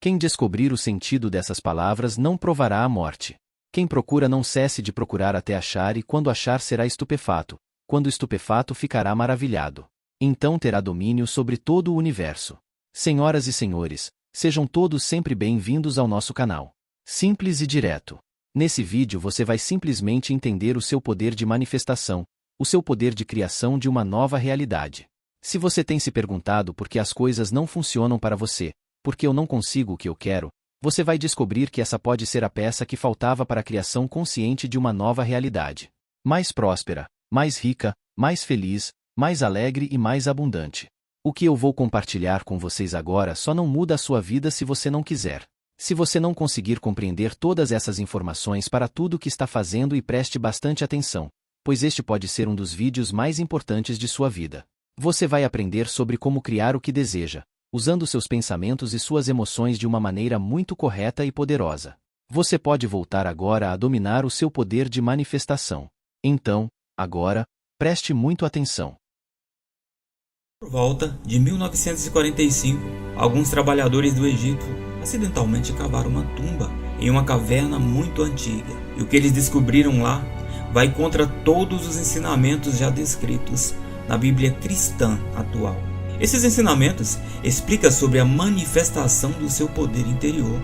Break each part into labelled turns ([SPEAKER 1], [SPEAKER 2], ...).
[SPEAKER 1] Quem descobrir o sentido dessas palavras não provará a morte. Quem procura não cesse de procurar até achar, e quando achar será estupefato, quando estupefato ficará maravilhado. Então terá domínio sobre todo o universo. Senhoras e senhores, sejam todos sempre bem-vindos ao nosso canal. Simples e direto. Nesse vídeo você vai simplesmente entender o seu poder de manifestação, o seu poder de criação de uma nova realidade. Se você tem se perguntado por que as coisas não funcionam para você, por que eu não consigo o que eu quero, você vai descobrir que essa pode ser a peça que faltava para a criação consciente de uma nova realidade. Mais próspera, mais rica, mais feliz, mais alegre e mais abundante. O que eu vou compartilhar com vocês agora só não muda a sua vida se você não quiser. Se você não conseguir compreender todas essas informações para tudo o que está fazendo, e preste bastante atenção, pois este pode ser um dos vídeos mais importantes de sua vida. Você vai aprender sobre como criar o que deseja, usando seus pensamentos e suas emoções de uma maneira muito correta e poderosa. Você pode voltar agora a dominar o seu poder de manifestação. Então, agora, preste muito atenção.
[SPEAKER 2] Por volta de 1945, alguns trabalhadores do Egito acidentalmente cavaram uma tumba em uma caverna muito antiga. E o que eles descobriram lá vai contra todos os ensinamentos já descritos na Bíblia cristã atual. Esses ensinamentos explicam sobre a manifestação do seu poder interior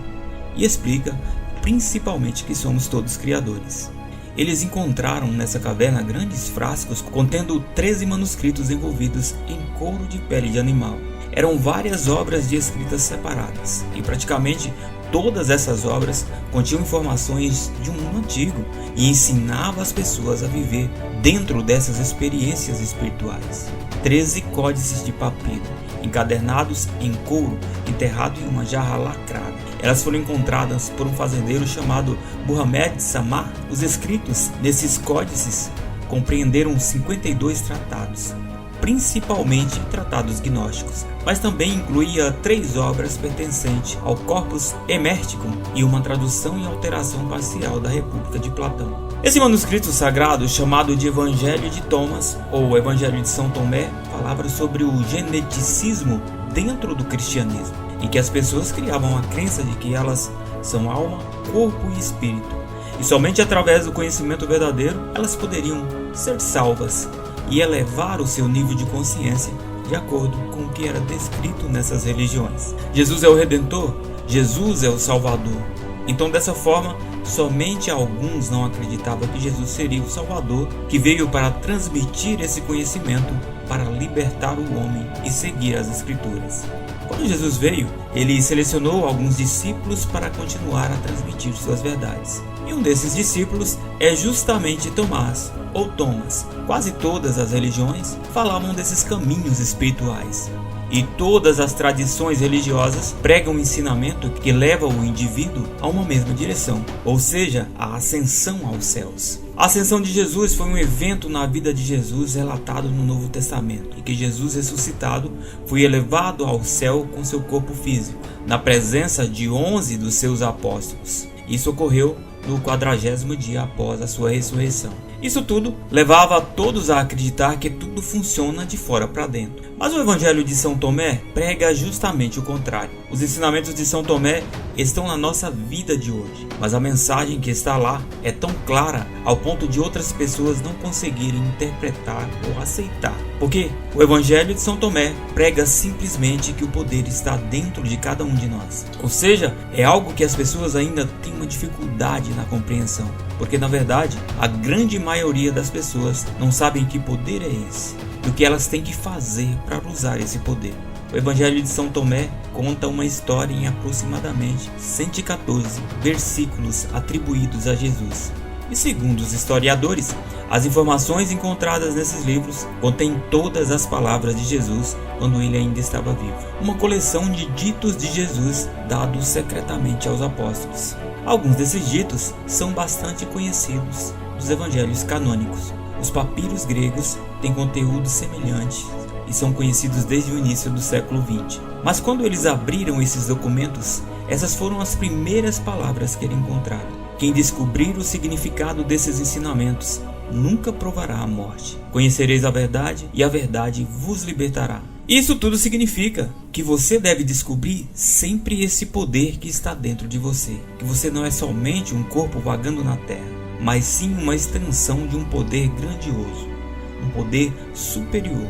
[SPEAKER 2] e explica principalmente que somos todos criadores. Eles encontraram nessa caverna grandes frascos contendo 13 manuscritos envolvidos em couro de pele de animal. Eram várias obras de escritas separadas, e praticamente todas essas obras continham informações de um mundo antigo e ensinavam as pessoas a viver dentro dessas experiências espirituais. 13 códices de papiro, encadernados em couro, enterrado em uma jarra lacrada. Elas foram encontradas por um fazendeiro chamado Muhammad Samar. Os escritos nesses códices compreenderam 52 tratados, principalmente tratados gnósticos, mas também incluía 3 obras pertencentes ao Corpus Hermeticum e uma tradução e alteração parcial da República de Platão. Esse manuscrito sagrado, chamado de Evangelho de Thomas ou Evangelho de São Tomé, falava sobre o geneticismo dentro do cristianismo, em que as pessoas criavam a crença de que elas são alma, corpo e espírito, e somente através do conhecimento verdadeiro elas poderiam ser salvas e elevar o seu nível de consciência de acordo com o que era descrito nessas religiões. Jesus é o Redentor, Jesus é o Salvador. Então, dessa forma, somente alguns não acreditavam que Jesus seria o Salvador, que veio para transmitir esse conhecimento para libertar o homem e seguir as Escrituras. Quando Jesus veio, ele selecionou alguns discípulos para continuar a transmitir suas verdades. E um desses discípulos é justamente Tomás, ou Thomas. Quase todas as religiões falavam desses caminhos espirituais. E todas as tradições religiosas pregam um ensinamento que leva o indivíduo a uma mesma direção, ou seja, a ascensão aos céus. A ascensão de Jesus foi um evento na vida de Jesus relatado no Novo Testamento, em que Jesus ressuscitado foi elevado ao céu com seu corpo físico, na presença de 11 dos seus apóstolos. Isso ocorreu no 40º dia após a sua ressurreição. Isso tudo levava a todos a acreditar que tudo funciona de fora para dentro. Mas o Evangelho de São Tomé prega justamente o contrário. Os ensinamentos de São Tomé estão na nossa vida de hoje, mas a mensagem que está lá é tão clara ao ponto de outras pessoas não conseguirem interpretar ou aceitar. Porque o Evangelho de São Tomé prega simplesmente que o poder está dentro de cada um de nós. Ou seja, é algo que as pessoas ainda têm uma dificuldade na compreensão. Porque na verdade, a grande maioria das pessoas não sabem que poder é esse e o que elas têm que fazer para usar esse poder. O Evangelho de São Tomé conta uma história em aproximadamente 114 versículos atribuídos a Jesus. E segundo os historiadores, as informações encontradas nesses livros contêm todas as palavras de Jesus quando ele ainda estava vivo. Uma coleção de ditos de Jesus dados secretamente aos apóstolos. Alguns desses ditos são bastante conhecidos dos evangelhos canônicos. Os papiros gregos têm conteúdo semelhante e são conhecidos desde o início do século XX. Mas quando eles abriram esses documentos, essas foram as primeiras palavras que eles encontraram. Quem descobrir o significado desses ensinamentos nunca provará a morte. Conhecereis a verdade e a verdade vos libertará. Isso tudo significa que você deve descobrir sempre esse poder que está dentro de você. Que você não é somente um corpo vagando na terra, mas sim uma extensão de um poder grandioso, um poder superior.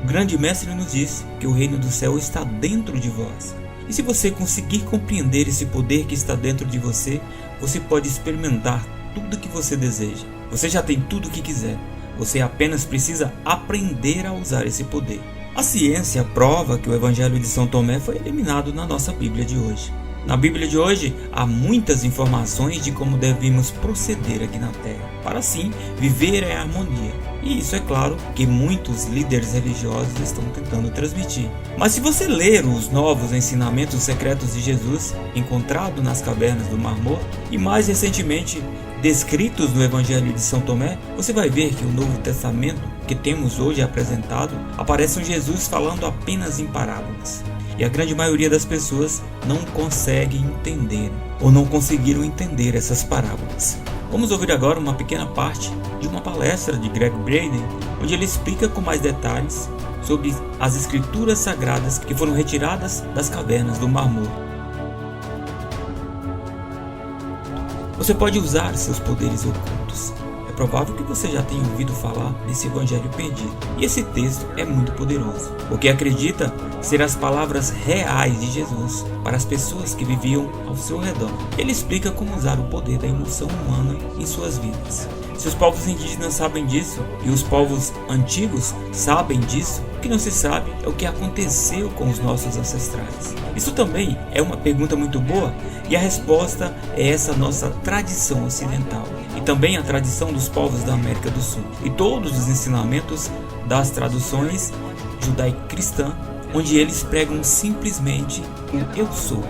[SPEAKER 2] O grande mestre nos diz que o reino do céu está dentro de vós. E se você conseguir compreender esse poder que está dentro de você, você pode experimentar tudo o que você deseja. Você já tem tudo o que quiser. Você apenas precisa aprender a usar esse poder. A ciência prova que o Evangelho de São Tomé foi eliminado na nossa Bíblia de hoje. Na Bíblia de hoje, há muitas informações de como devemos proceder aqui na Terra, para assim viver em harmonia. E isso é claro que muitos líderes religiosos estão tentando transmitir. Mas se você ler os novos ensinamentos secretos de Jesus, encontrados nas cavernas do Mar Morto, e mais recentemente descritos no Evangelho de São Tomé, você vai ver que o Novo Testamento que temos hoje apresentado aparece um Jesus falando apenas em parábolas. E a grande maioria das pessoas não consegue entender ou não conseguiram entender essas parábolas. Vamos ouvir agora uma pequena parte de uma palestra de Greg Braden, onde ele explica com mais detalhes sobre as escrituras sagradas que foram retiradas das cavernas do Mar Morto. Você pode usar seus poderes ocultos. É provável que você já tenha ouvido falar desse evangelho perdido. E esse texto é muito poderoso, porque acredita ser as palavras reais de Jesus para as pessoas que viviam ao seu redor. Ele explica como usar o poder da emoção humana em suas vidas. Se os povos indígenas sabem disso e os povos antigos sabem disso, o que não se sabe é o que aconteceu com os nossos ancestrais. Isso também é uma pergunta muito boa e a resposta é essa nossa tradição ocidental e também a tradição dos povos da América do Sul e todos os ensinamentos das traduções judaico-cristã, onde eles pregam simplesmente o eu sou.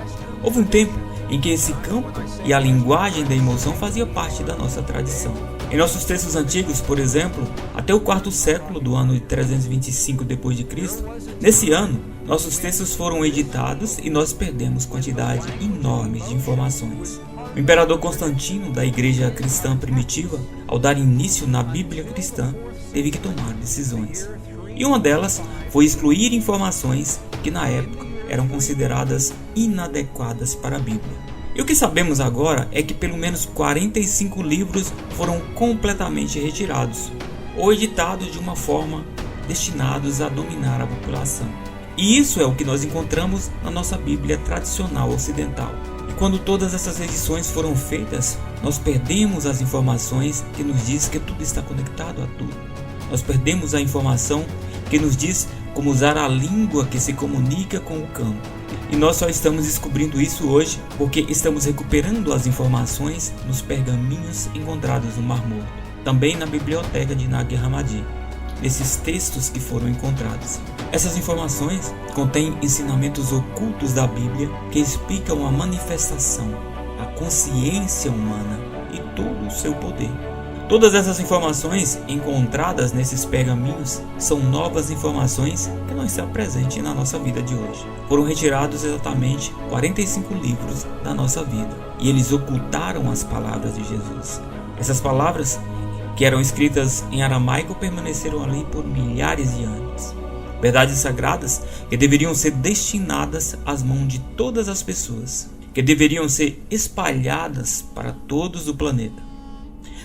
[SPEAKER 2] Houve um tempo em que esse campo e a linguagem da emoção fazia parte da nossa tradição. Em nossos textos antigos, por exemplo, até o quarto século do ano de 325 d.C., nesse ano, nossos textos foram editados e nós perdemos quantidade enorme de informações. O imperador Constantino, da igreja cristã primitiva, ao dar início na Bíblia cristã, teve que tomar decisões. E uma delas foi excluir informações que na época eram consideradas inadequadas para a Bíblia. E o que sabemos agora é que pelo menos 45 livros foram completamente retirados ou editados de uma forma destinados a dominar a população. E isso é o que nós encontramos na nossa Bíblia tradicional ocidental. E quando todas essas edições foram feitas, nós perdemos as informações que nos diz que tudo está conectado a tudo. Nós perdemos a informação que nos diz como usar a língua que se comunica com o campo. E nós só estamos descobrindo isso hoje porque estamos recuperando as informações nos pergaminhos encontrados no Mar Morto, também na biblioteca de Nag Hammadi, nesses textos que foram encontrados. Essas informações contêm ensinamentos ocultos da Bíblia que explicam a manifestação, a consciência humana e todo o seu poder. Todas essas informações encontradas nesses pergaminhos são novas informações que não estão presentes na nossa vida de hoje. Foram retirados exatamente 45 livros da nossa vida e eles ocultaram as palavras de Jesus. Essas palavras, que eram escritas em aramaico, permaneceram ali por milhares de anos. Verdades sagradas que deveriam ser destinadas às mãos de todas as pessoas, que deveriam ser espalhadas para todos o planeta.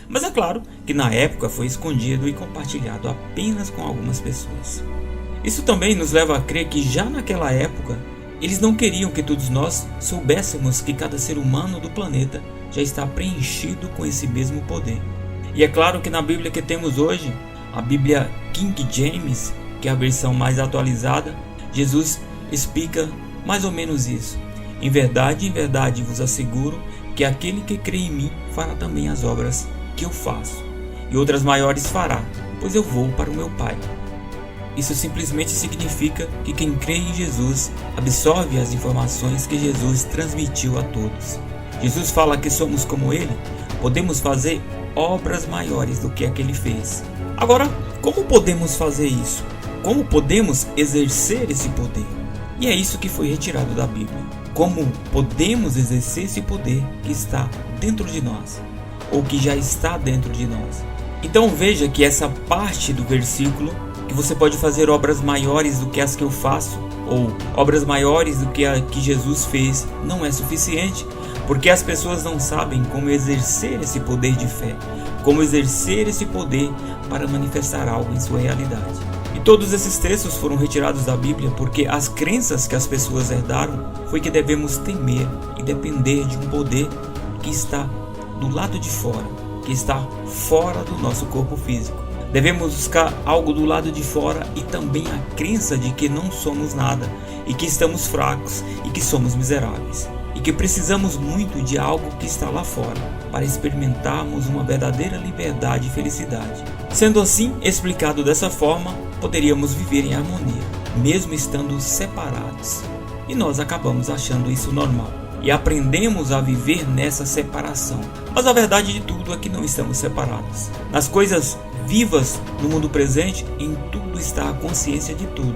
[SPEAKER 2] Mas é claro que na época foi escondido e compartilhado apenas com algumas pessoas. Isso também nos leva a crer que já naquela época, eles não queriam que todos nós soubéssemos que cada ser humano do planeta já está preenchido com esse mesmo poder. E é claro que na Bíblia que temos hoje, a Bíblia King James, que é a versão mais atualizada, Jesus explica mais ou menos isso. Em verdade vos asseguro que aquele que crê em mim fará também as obras que eu faço, e outras maiores fará, pois eu vou para o meu Pai. Isso simplesmente significa que quem crê em Jesus absorve as informações que Jesus transmitiu a todos. Jesus fala que somos como Ele, podemos fazer obras maiores do que a que Ele fez. Agora, como podemos fazer isso? Como podemos exercer esse poder? E é isso que foi retirado da Bíblia. Como podemos exercer esse poder que está dentro de nós, ou que já está dentro de nós? Então veja que essa parte do versículo que que você pode fazer obras maiores do que as que eu faço, ou obras maiores do que a que Jesus fez, não é suficiente, porque as pessoas não sabem como exercer esse poder de fé, como exercer esse poder para manifestar algo em sua realidade. E todos esses textos foram retirados da Bíblia porque as crenças que as pessoas herdaram foi que devemos temer e depender de um poder que está do lado de fora, que está fora do nosso corpo físico. Devemos buscar algo do lado de fora e também a crença de que não somos nada e que estamos fracos e que somos miseráveis e que precisamos muito de algo que está lá fora para experimentarmos uma verdadeira liberdade e felicidade. Sendo assim, explicado dessa forma, poderíamos viver em harmonia, mesmo estando separados. E nós acabamos achando isso normal e aprendemos a viver nessa separação. Mas a verdade de tudo é que não estamos separados. Nas coisas vivas no mundo presente, em tudo está a consciência de tudo.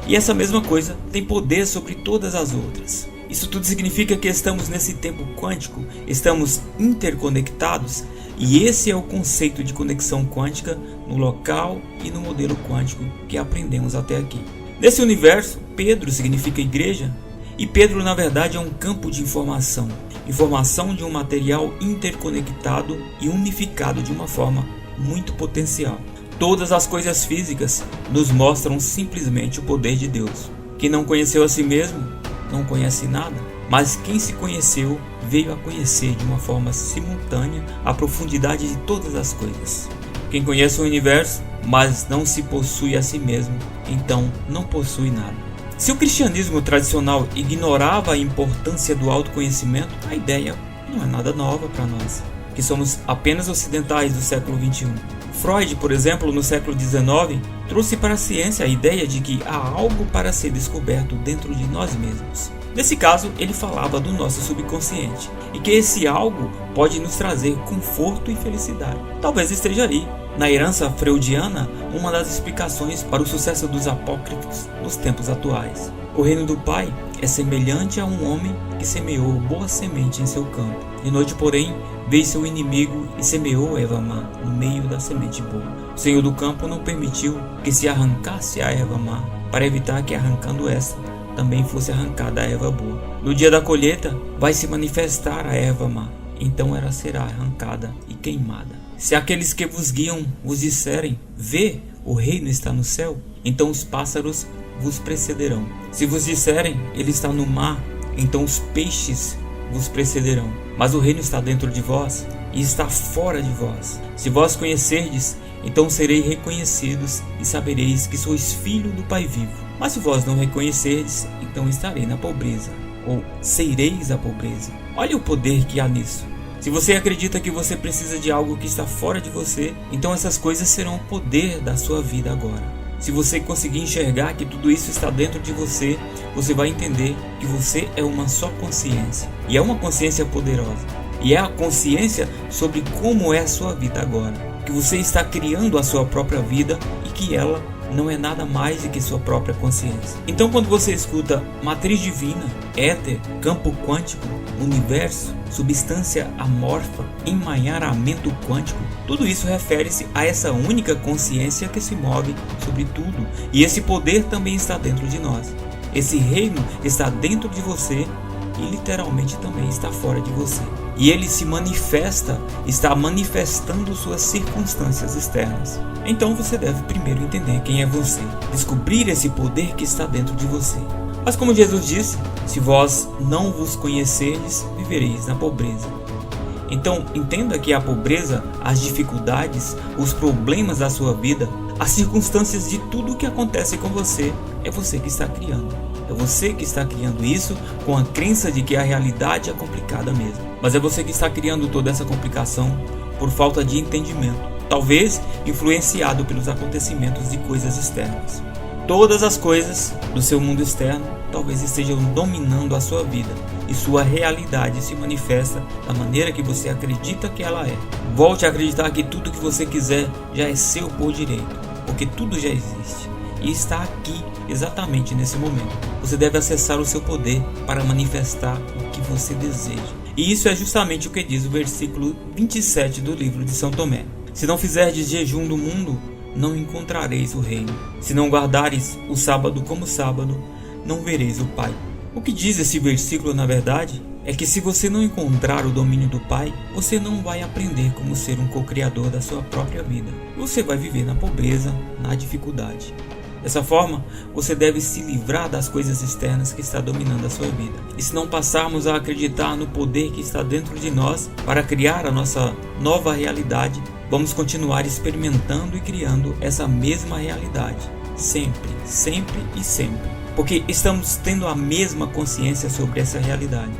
[SPEAKER 2] E essa mesma coisa tem poder sobre todas as outras. Isso tudo significa que estamos nesse tempo quântico, estamos interconectados, e esse é o conceito de conexão quântica no local e no modelo quântico que aprendemos até aqui. Nesse universo, Pedro significa igreja, e Pedro na verdade é um campo de informação de um material interconectado e unificado de uma forma muito potencial. Todas as coisas físicas nos mostram simplesmente o poder de Deus. Quem não conheceu a si mesmo não conhece nada, mas quem se conheceu veio a conhecer de uma forma simultânea a profundidade de todas as coisas. Quem conhece o universo, mas não se possui a si mesmo, então não possui nada. Se o cristianismo tradicional ignorava a importância do autoconhecimento, a ideia não é nada nova para nós, que somos apenas ocidentais do século XXI. Freud, por exemplo, no século XIX, trouxe para a ciência a ideia de que há algo para ser descoberto dentro de nós mesmos. Nesse caso, ele falava do nosso subconsciente, e que esse algo pode nos trazer conforto e felicidade. Talvez esteja aí, na herança freudiana, uma das explicações para o sucesso dos apócrifos nos tempos atuais. O reino do Pai é semelhante a um homem que semeou boa semente em seu campo. De noite, porém, veio seu inimigo e semeou a erva má no meio da semente boa. O Senhor do campo não permitiu que se arrancasse a erva má, para evitar que, arrancando essa, também fosse arrancada a erva boa. No dia da colheita, vai se manifestar a erva má, então ela será arrancada e queimada. Se aqueles que vos guiam vos disserem, vê, o reino está no céu, então os pássaros vos precederão. Se vos disserem, ele está no mar, então os peixes vos precederão. Mas o reino está dentro de vós e está fora de vós. Se vós conhecerdes, então sereis reconhecidos e sabereis que sois filho do Pai vivo. Mas se vós não reconhecerdes, então estarei na pobreza, ou sereis a pobreza. Olha o poder que há nisso. Se você acredita que você precisa de algo que está fora de você, então essas coisas serão o poder da sua vida agora. Se você conseguir enxergar que tudo isso está dentro de você, você vai entender que você é uma só consciência. E é uma consciência poderosa. E é a consciência sobre como é a sua vida agora. Que você está criando a sua própria vida e que ela não é nada mais do que sua própria consciência. Então, quando você escuta matriz divina, éter, campo quântico, universo, substância amorfa, emaranhamento quântico, tudo isso refere-se a essa única consciência que se move sobre tudo. E esse poder também está dentro de nós. Esse reino está dentro de você e literalmente também está fora de você. E ele se manifesta, está manifestando suas circunstâncias externas. Então você deve primeiro entender quem é você, descobrir esse poder que está dentro de você. Mas como Jesus disse, se vós não vos conhecerdes, vivereis na pobreza. Então entenda que a pobreza, as dificuldades, os problemas da sua vida, as circunstâncias de tudo o que acontece com você, é você que está criando. É você que está criando isso com a crença de que a realidade é complicada mesmo. Mas é você que está criando toda essa complicação por falta de entendimento, talvez influenciado pelos acontecimentos de coisas externas. Todas as coisas do seu mundo externo talvez estejam dominando a sua vida e sua realidade se manifesta da maneira que você acredita que ela é. Volte a acreditar que tudo que você quiser já é seu por direito, porque tudo já existe e está aqui exatamente nesse momento. Você deve acessar o seu poder para manifestar o que você deseja. E isso é justamente o que diz o versículo 27 do livro de São Tomé. Se não fizerdes jejum do mundo, não encontrareis o reino. Se não guardares o sábado como sábado, não vereis o Pai. O que diz esse versículo, na verdade, é que se você não encontrar o domínio do Pai, você não vai aprender como ser um co-criador da sua própria vida. Você vai viver na pobreza, na dificuldade. Dessa forma, você deve se livrar das coisas externas que está dominando a sua vida. E se não passarmos a acreditar no poder que está dentro de nós para criar a nossa nova realidade, vamos continuar experimentando e criando essa mesma realidade. Sempre, sempre e sempre. Porque estamos tendo a mesma consciência sobre essa realidade.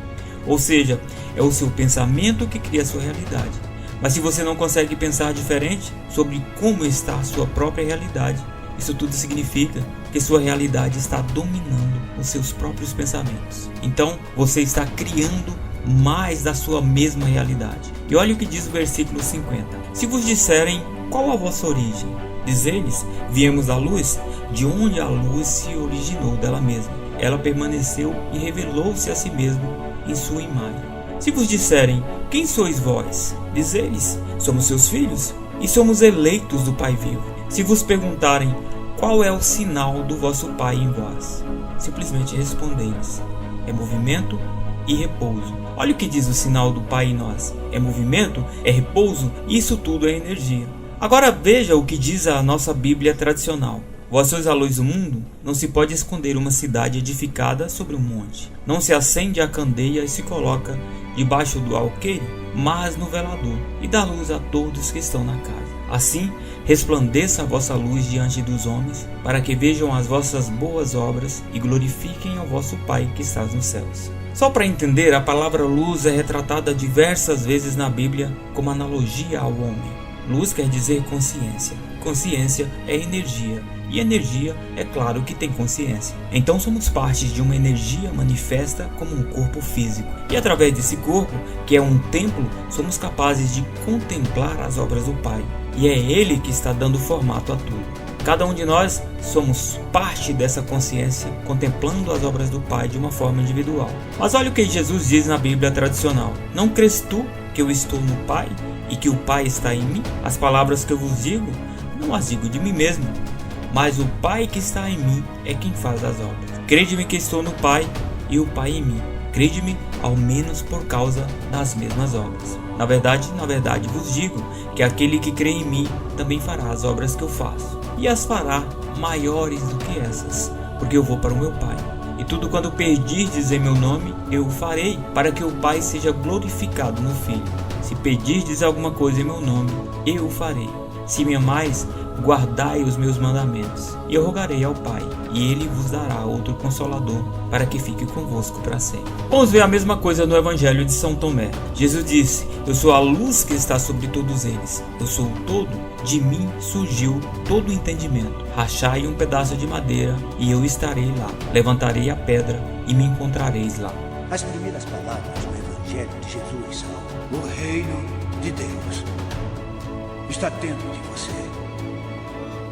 [SPEAKER 2] Ou seja, é o seu pensamento que cria a sua realidade. Mas se você não consegue pensar diferente sobre como está a sua própria realidade, isso tudo significa que sua realidade está dominando os seus próprios pensamentos. Então, você está criando mais da sua mesma realidade. E olha o que diz o versículo 50. Se vos disserem qual a vossa origem, diz-lhes, viemos da luz, de onde a luz se originou dela mesma. Ela permaneceu e revelou-se a si mesma em sua imagem. Se vos disserem, quem sois vós? Diz-lhes, somos seus filhos e somos eleitos do Pai vivo. Se vos perguntarem, qual é o sinal do vosso Pai em vós? Simplesmente respondei-lhes, é movimento e repouso. Olha o que diz o sinal do Pai em nós. É movimento, é repouso, isso tudo é energia. Agora veja o que diz a nossa Bíblia tradicional. Vós sois a luz do mundo, não se pode esconder uma cidade edificada sobre um monte. Não se acende a candeia e se coloca debaixo do alqueire, mas no velador, e dá luz a todos que estão na casa. Assim, resplandeça a vossa luz diante dos homens, para que vejam as vossas boas obras e glorifiquem ao vosso Pai que está nos céus. Só para entender, a palavra luz é retratada diversas vezes na Bíblia como analogia ao homem. Luz quer dizer consciência. Consciência é energia. E energia, é claro que tem consciência. Então somos parte de uma energia manifesta como um corpo físico. E através desse corpo, que é um templo, somos capazes de contemplar as obras do Pai. E é Ele que está dando formato a tudo. Cada um de nós somos parte dessa consciência, contemplando as obras do Pai de uma forma individual. Mas olha o que Jesus diz na Bíblia tradicional. Não crês tu que eu estou no Pai e que o Pai está em mim? As palavras que eu vos digo, não as digo de mim mesmo, mas o Pai que está em mim é quem faz as obras. Crede-me que estou no Pai e o Pai em mim. Crede-me, ao menos por causa das mesmas obras. Na verdade vos digo que aquele que crê em mim também fará as obras que eu faço, e as fará maiores do que essas, porque eu vou para o meu Pai. E tudo quanto pedirdes em meu nome, eu o farei, para que o Pai seja glorificado no Filho. Se pedirdes alguma coisa em meu nome, eu o farei. Se me amais, guardai os meus mandamentos, e eu rogarei ao Pai, e Ele vos dará outro Consolador, para que fique convosco para sempre. Vamos ver a mesma coisa no Evangelho de São Tomé. Jesus disse, eu sou a luz que está sobre todos eles, eu sou o todo, de mim surgiu todo o entendimento. Rachai um pedaço de madeira, e eu estarei lá. Levantarei a pedra, e me encontrareis lá.
[SPEAKER 3] As primeiras palavras do Evangelho de Jesus são: o reino de Deus está dentro de você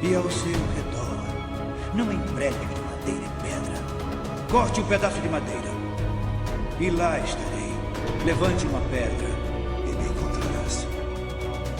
[SPEAKER 3] e ao seu redor. Não em prédio de madeira e pedra. Corte um pedaço de madeira e lá estarei. Levante uma pedra e me encontrarás.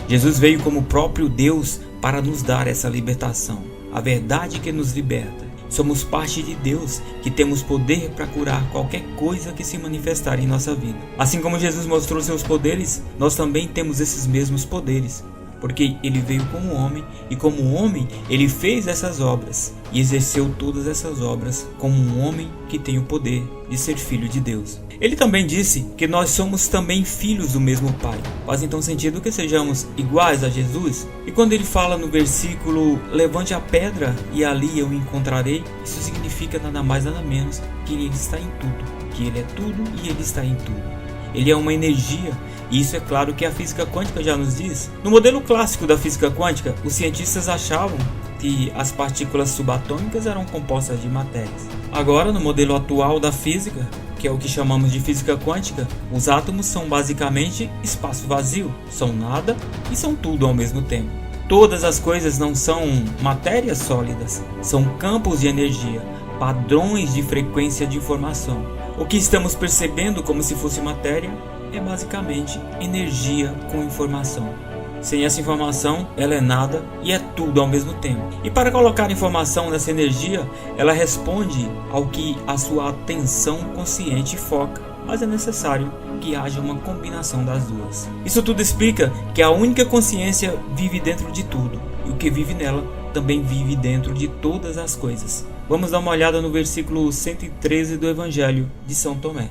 [SPEAKER 2] Jesus veio como o próprio Deus para nos dar essa libertação. A verdade que nos liberta. Somos parte de Deus, que temos poder para curar qualquer coisa que se manifestar em nossa vida. Assim como Jesus mostrou seus poderes, nós também temos esses mesmos poderes. Porque ele veio como homem, e como homem ele fez essas obras, e exerceu todas essas obras como um homem que tem o poder de ser filho de Deus. Ele também disse que nós somos também filhos do mesmo Pai. Faz então sentido que sejamos iguais a Jesus? E quando ele fala no versículo, levante a pedra e ali eu o encontrarei, isso significa nada mais nada menos que ele está em tudo, que ele é tudo e ele está em tudo. Ele é uma energia, e isso é claro que a física quântica já nos diz. No modelo clássico da física quântica, os cientistas achavam que as partículas subatômicas eram compostas de matérias. Agora, no modelo atual da física, que é o que chamamos de física quântica, os átomos são basicamente espaço vazio, são nada e são tudo ao mesmo tempo. Todas as coisas não são matérias sólidas, são campos de energia, padrões de frequência de informação. O que estamos percebendo como se fosse matéria é basicamente energia com informação. Sem essa informação, ela é nada e é tudo ao mesmo tempo. E para colocar informação nessa energia, ela responde ao que a sua atenção consciente foca, mas é necessário que haja uma combinação das duas. Isso tudo explica que a única consciência vive dentro de tudo, e o que vive nela também vive dentro de todas as coisas. Vamos dar uma olhada no versículo 113 do Evangelho de São Tomé.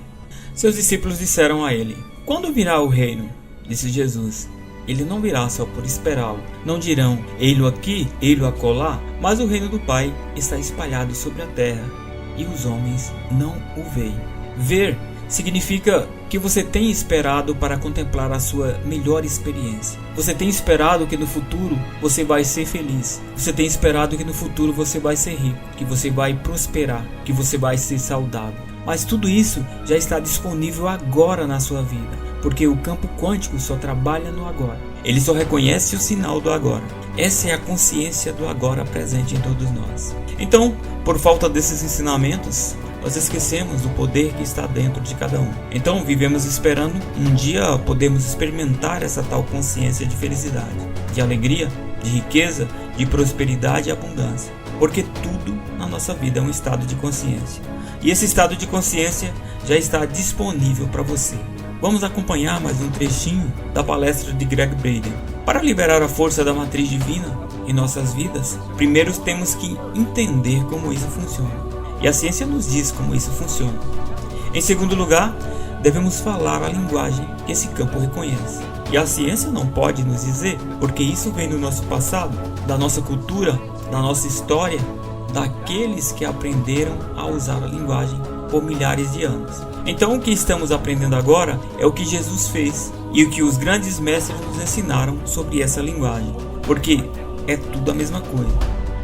[SPEAKER 2] Seus discípulos disseram a ele: "Quando virá o reino?" Disse Jesus: "Ele não virá só por esperá-lo. Não dirão, ei-lo aqui, ei-lo acolá, mas o reino do Pai está espalhado sobre a terra, e os homens não o veem." Ver significa que você tem esperado para contemplar a sua melhor experiência. Você tem esperado que no futuro você vai ser feliz. Você tem esperado que no futuro você vai ser rico, que você vai prosperar, que você vai ser saudável. Mas tudo isso já está disponível agora na sua vida, porque o campo quântico só trabalha no agora. Ele só reconhece o sinal do agora. Essa é a consciência do agora presente em todos nós. Então, por falta desses ensinamentos, nós esquecemos do poder que está dentro de cada um. Então vivemos esperando um dia podemos experimentar essa tal consciência de felicidade, de alegria, de riqueza, de prosperidade e abundância. Porque tudo na nossa vida é um estado de consciência. E esse estado de consciência já está disponível para você. Vamos acompanhar mais um trechinho da palestra de Greg Braden. Para liberar a força da matriz divina em nossas vidas, primeiro temos que entender como isso funciona. E a ciência nos diz como isso funciona. Em segundo lugar, devemos falar a linguagem que esse campo reconhece. E a ciência não pode nos dizer, porque isso vem do nosso passado, da nossa cultura, da nossa história, daqueles que aprenderam a usar a linguagem por milhares de anos. Então o que estamos aprendendo agora é o que Jesus fez e o que os grandes mestres nos ensinaram sobre essa linguagem, porque é tudo a mesma coisa.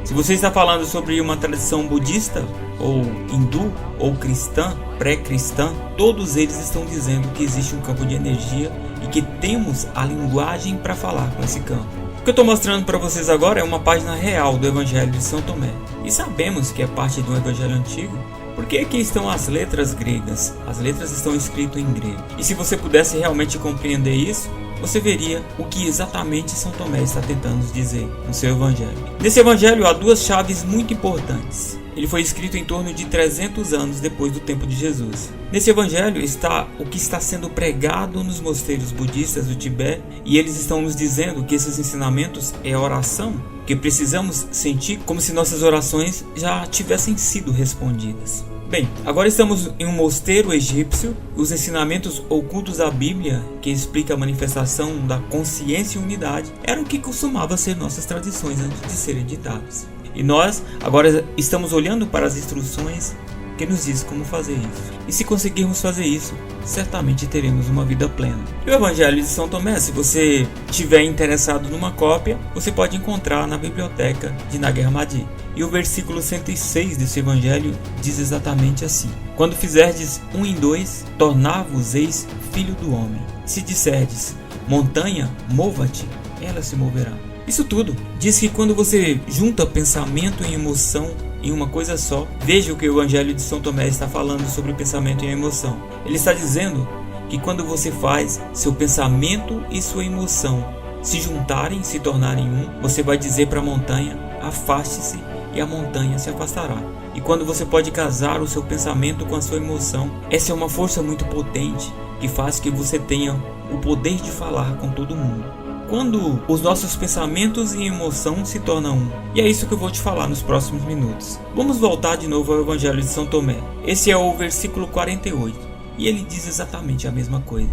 [SPEAKER 2] Se você está falando sobre uma tradição budista, ou hindu, ou cristã, pré-cristã, todos eles estão dizendo que existe um campo de energia e que temos a linguagem para falar com esse campo. O que eu estou mostrando para vocês agora é uma página real do Evangelho de São Tomé. E sabemos que é parte de um Evangelho antigo, porque aqui estão as letras gregas. As letras estão escritas em grego. E se você pudesse realmente compreender isso, você veria o que exatamente São Tomé está tentando nos dizer no seu Evangelho. Nesse Evangelho há duas chaves muito importantes. Ele foi escrito em torno de 300 anos depois do tempo de Jesus. Nesse Evangelho está o que está sendo pregado nos mosteiros budistas do Tibete, e eles estão nos dizendo que esses ensinamentos é oração, que precisamos sentir como se nossas orações já tivessem sido respondidas. Bem, agora estamos em um mosteiro egípcio. Os ensinamentos ocultos da Bíblia, que explica a manifestação da consciência e unidade, era o que costumava ser nossas tradições antes de serem ditadas. E nós agora estamos olhando para as instruções que nos diz como fazer isso. E se conseguirmos fazer isso, certamente teremos uma vida plena. E o Evangelho de São Tomé, se você estiver interessado numa cópia, você pode encontrar na biblioteca de Nag Hammadi. E o versículo 106 desse Evangelho diz exatamente assim: "Quando fizerdes 1 em 2, tornar-vos-eis filho do homem. Se disserdes, montanha, mova-te, ela se moverá." Isso tudo diz que quando você junta pensamento e emoção em uma coisa só, veja o que o Evangelho de São Tomé está falando sobre o pensamento e a emoção. Ele está dizendo que quando você faz seu pensamento e sua emoção se juntarem, se tornarem um, você vai dizer para a montanha: afaste-se, e a montanha se afastará. E quando você pode casar o seu pensamento com a sua emoção, essa é uma força muito potente que faz que você tenha o poder de falar com todo mundo. Quando os nossos pensamentos e emoção se tornam um. E é isso que eu vou te falar nos próximos minutos. Vamos voltar de novo ao Evangelho de São Tomé. Esse é o versículo 48. E ele diz exatamente a mesma coisa.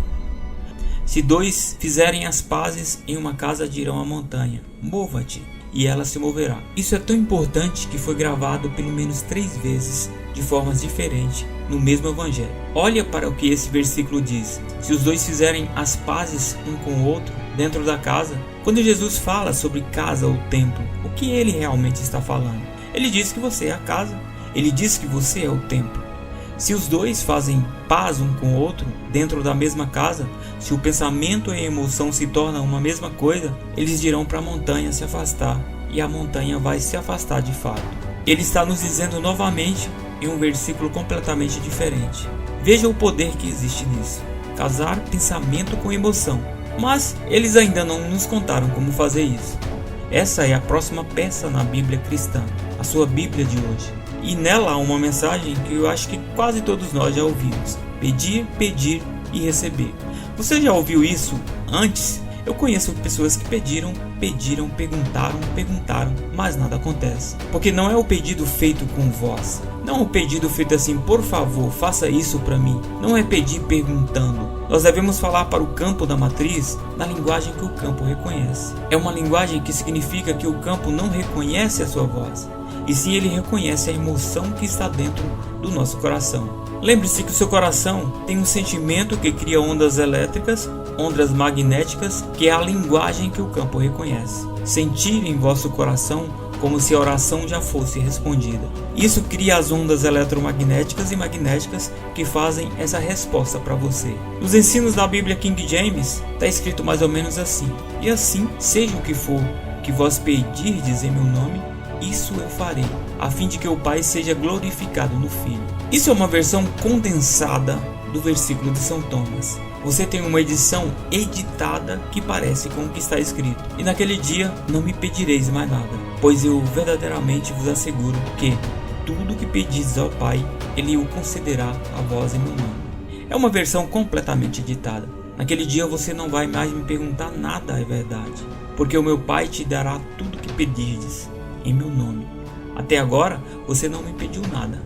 [SPEAKER 2] "Se 2 fizerem as pazes em uma casa, dirão à montanha: mova-te, e ela se moverá." Isso é tão importante que foi gravado pelo menos 3 vezes de formas diferentes no mesmo Evangelho. Olha para o que esse versículo diz. Se os 2 fizerem as pazes um com o outro dentro da casa. Quando Jesus fala sobre casa ou templo, o que ele realmente está falando? Ele diz que você é a casa. Ele diz que você é o templo. Se os 2 fazem paz um com o outro dentro da mesma casa, se o pensamento e a emoção se tornam uma mesma coisa, eles dirão para a montanha se afastar, e a montanha vai se afastar de fato. Ele está nos dizendo novamente em um versículo completamente diferente. Veja o poder que existe nisso. Casar pensamento com emoção. Mas eles ainda não nos contaram como fazer isso. Essa é a próxima peça na Bíblia cristã, a sua Bíblia de hoje. E nela há uma mensagem que eu acho que quase todos nós já ouvimos: pedir, pedir e receber. Você já ouviu isso antes? Eu conheço pessoas que pediram, perguntaram, mas nada acontece. Porque não é o pedido feito com voz. Não é o pedido feito assim: por favor, faça isso para mim. Não é pedir perguntando. Nós devemos falar para o campo da matriz na linguagem que o campo reconhece. É uma linguagem que significa que o campo não reconhece a sua voz, e sim ele reconhece a emoção que está dentro do nosso coração. Lembre-se que o seu coração tem um sentimento que cria ondas elétricas, ondas magnéticas, que é a linguagem que o campo reconhece. Sentir em vosso coração como se a oração já fosse respondida. Isso cria as ondas eletromagnéticas e magnéticas que fazem essa resposta para você. Nos ensinos da Bíblia King James está escrito mais ou menos assim: e assim, seja o que for que vós pedirdes em meu nome, isso eu farei, a fim de que o Pai seja glorificado no Filho. Isso é uma versão condensada do versículo de São Thomas. Você tem uma edição editada que parece com o que está escrito: e naquele dia não me pedireis mais nada, pois eu verdadeiramente vos asseguro que tudo que pedis ao Pai, Ele o concederá a vós em meu nome. É uma versão completamente editada. Naquele dia você não vai mais me perguntar nada, é verdade, porque o meu Pai te dará tudo que pedirdes em meu nome. Até agora você não me pediu nada.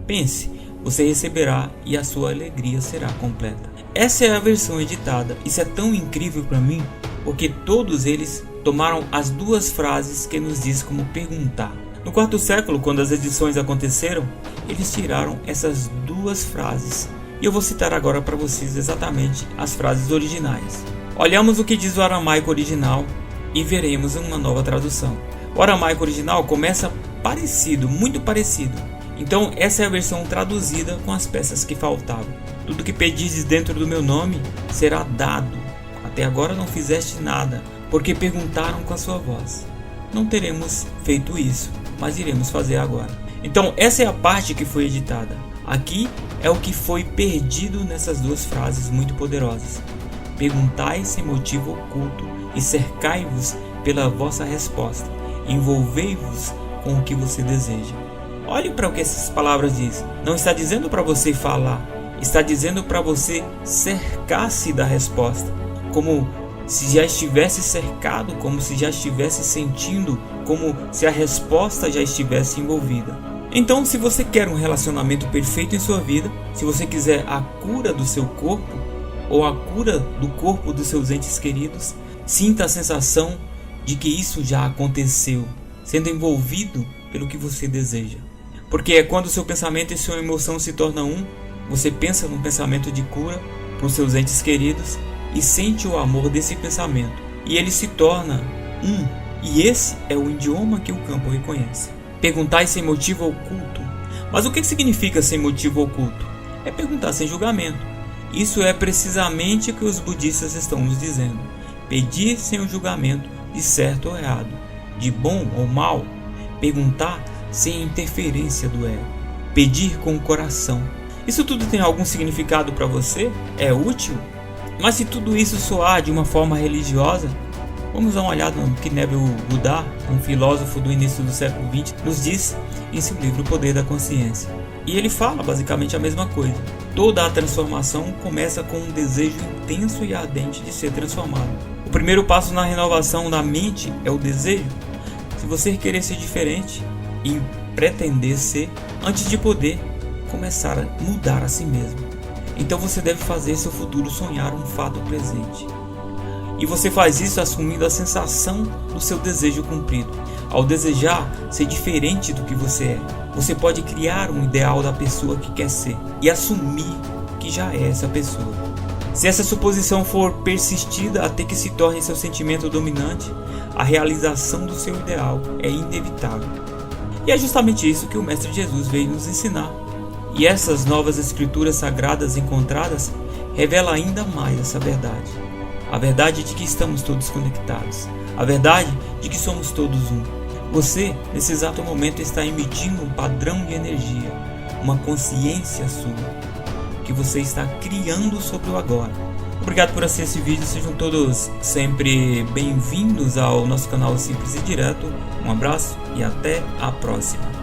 [SPEAKER 2] Pense, você receberá e a sua alegria será completa. Essa é a versão editada. Isso é tão incrível para mim, porque todos eles tomaram as duas frases que nos diz como perguntar. No quarto século, quando as edições aconteceram, eles tiraram essas duas frases, e eu vou citar agora para vocês exatamente as frases originais. Olhamos o que diz o aramaico original e veremos uma nova tradução. O aramaico original começa parecido, muito parecido. Então essa é a versão traduzida com as peças que faltavam. Tudo que pedistes dentro do meu nome será dado. Até agora não fizeste nada, porque perguntaram com a sua voz. Não teremos feito isso, mas iremos fazer agora. Então essa é a parte que foi editada. Aqui é o que foi perdido nessas duas frases muito poderosas. Perguntai sem motivo oculto e cercai-vos pela vossa resposta. Envolvei-vos com o que você deseja. Olhe para o que essas palavras dizem. Não está dizendo para você falar, está dizendo para você cercar-se da resposta, como se já estivesse cercado, como se já estivesse sentindo, como se a resposta já estivesse envolvida. Então, se você quer um relacionamento perfeito em sua vida, se você quiser a cura do seu corpo ou a cura do corpo dos seus entes queridos, sinta a sensação de que isso já aconteceu, sendo envolvido pelo que você deseja. Porque é quando seu pensamento e sua emoção se tornam um, você pensa num pensamento de cura para os seus entes queridos e sente o amor desse pensamento, e ele se torna um. E esse é o idioma que o campo reconhece. Perguntar sem motivo oculto. Mas o que significa sem motivo oculto? É perguntar sem julgamento. Isso é precisamente o que os budistas estão nos dizendo. Pedir sem o julgamento de certo ou errado, de bom ou mal. Perguntar sem interferência do ego. Pedir com o coração. Isso tudo tem algum significado para você? É útil? Mas se tudo isso soar de uma forma religiosa, vamos dar uma olhada no que Neville Goddard, um filósofo do início do século XX, nos diz em seu livro O Poder da Consciência. E ele fala basicamente a mesma coisa. Toda a transformação começa com um desejo intenso e ardente de ser transformado. O primeiro passo na renovação da mente é o desejo. Se você querer ser diferente e pretender ser, antes de poder começar a mudar a si mesmo, então você deve fazer seu futuro sonhar um fato presente. E você faz isso assumindo a sensação do seu desejo cumprido. Ao desejar ser diferente do que você é, você pode criar um ideal da pessoa que quer ser e assumir que já é essa pessoa. Se essa suposição for persistida até que se torne seu sentimento dominante, a realização do seu ideal é inevitável. E é justamente isso que o Mestre Jesus veio nos ensinar. E essas novas escrituras sagradas encontradas revelam ainda mais essa verdade. A verdade de que estamos todos conectados. A verdade de que somos todos um. Você, nesse exato momento, está emitindo um padrão de energia, uma consciência sua, que você está criando sobre o agora. Obrigado por assistir esse vídeo, sejam todos sempre bem-vindos ao nosso canal Simples e Direto. Um abraço e até a próxima.